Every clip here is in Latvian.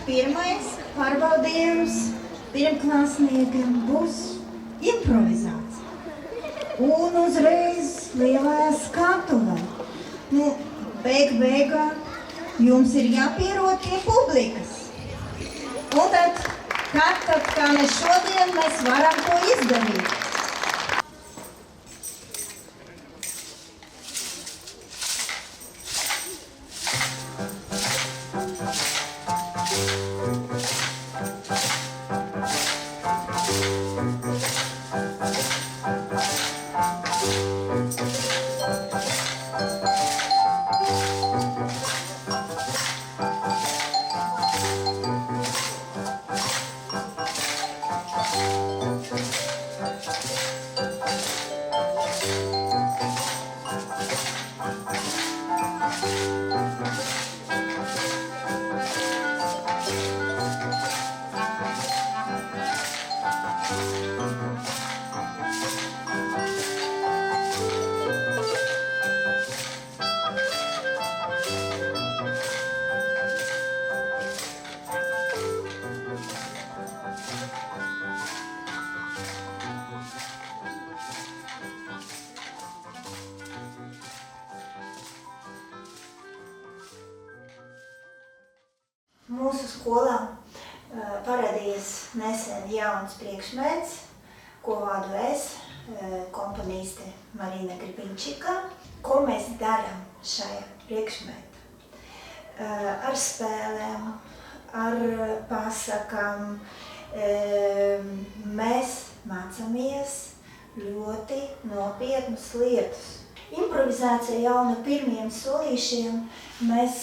pirmais pārbaudījums pirmklasniekam būs improvizācija. Un uzreiz lielajā skatuvē. Beigā jums ir jāpierod pie publikas. Un tad, kā mēs šodien, mēs varam to izdarīt. Mūsu skolā parādījās nesen jauns priekšmets, ko vadu es, komponiste Marina Gribinčika. Ko mēs darām šajā priekšmetā? Ar spēlēm, ar pasakām. Mēs mācāmies ļoti nopietnas lietas. Improvizācija jau no pirmiem solīšiem mēs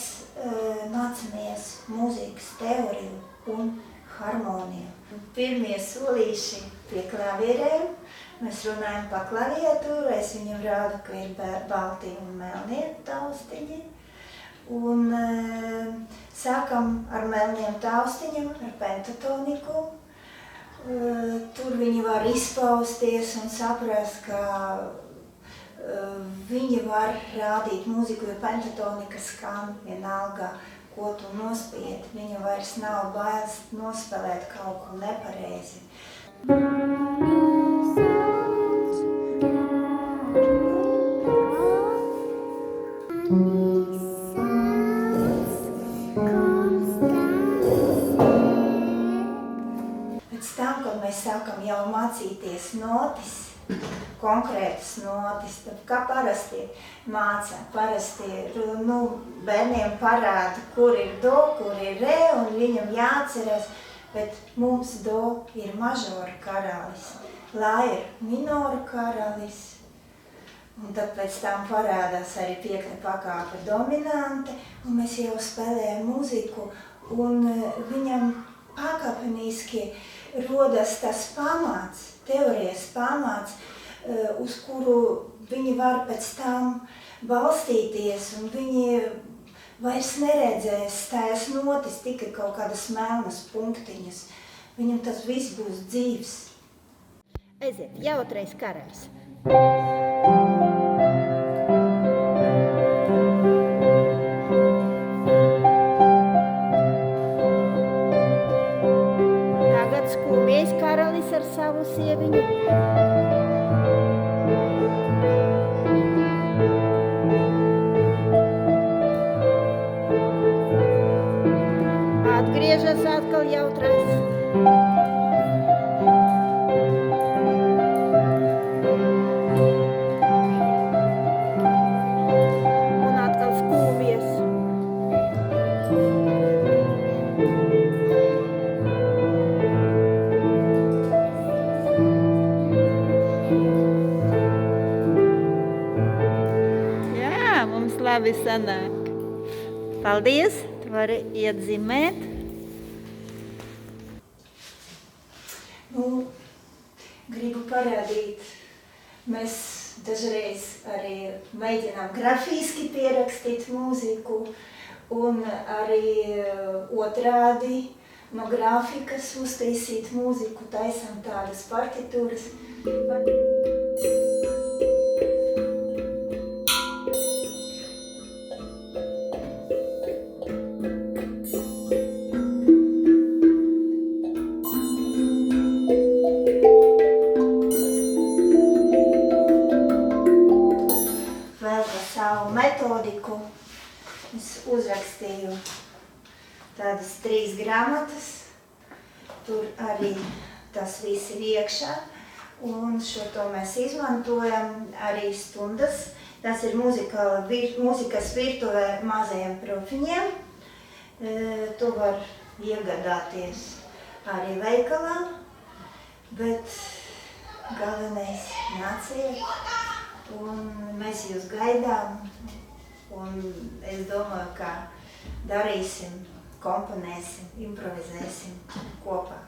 mācāmies mūzikas teoriju un harmoniju. Pirmie solīši pie klavierēm, mēs runājam pa klaviatūru, es viņam rādu, ka ir balti un melnie taustiņi. Un sākam ar melniem taustiņiem, ar pentatoniku. Tur viņi var izpausties un saprast, ka viņi var rādīt mūziku, jo pentatonika skan vienalga, ko tu nospied. Viņa vairs nav bailes nospēlēt kaut ko nepareizi. Pēc tam, kad mēs sākam jau mācīties notis, konkrētas notis, tad kā parasti māca, bērniem parāda, kur ir do, kur ir re, un viņam jāatceras, bet mums do ir mažora karalis, la ir minora karalis, un tad pēc tam parādās arī piekta pakāpe dominante, un mēs jau spēlējam mūziku, un viņam pakāpeniski rodas tas pamats, teorijas pamats, uz kuru viņi var pēc tam balstīties, un viņi vairs neredzēs tās notis, tikai kaut kādas melnas punktiņas. Viņam tas viss būs dzīvs. Aiziet, jautrais karalis. Tagad skūmies karalis ar savu sieviņu. Atgriežas atkal jautrais. Un atkal skūmies. Jā, mums labi sanāk. Paldies, tu vari iedzīmēt. Gribu parādīt, mēs dažreiz arī mēģinām grafiski pierakstīt mūziku un arī otrādi no grafikas uztaisīt mūziku, taisam tādas partitūras. tādas 3 grāmatas, tur arī tas viss ir iekšā, un šo to mēs izmantojam arī stundas. Tas ir mūzikas virtuvē mazajiem profiņiem. To var iegādāties arī veikalā, bet galvenais nāciet, un mēs jūs gaidām, un es domāju, ka darīsim, komponēsim, improvizēsim kopā.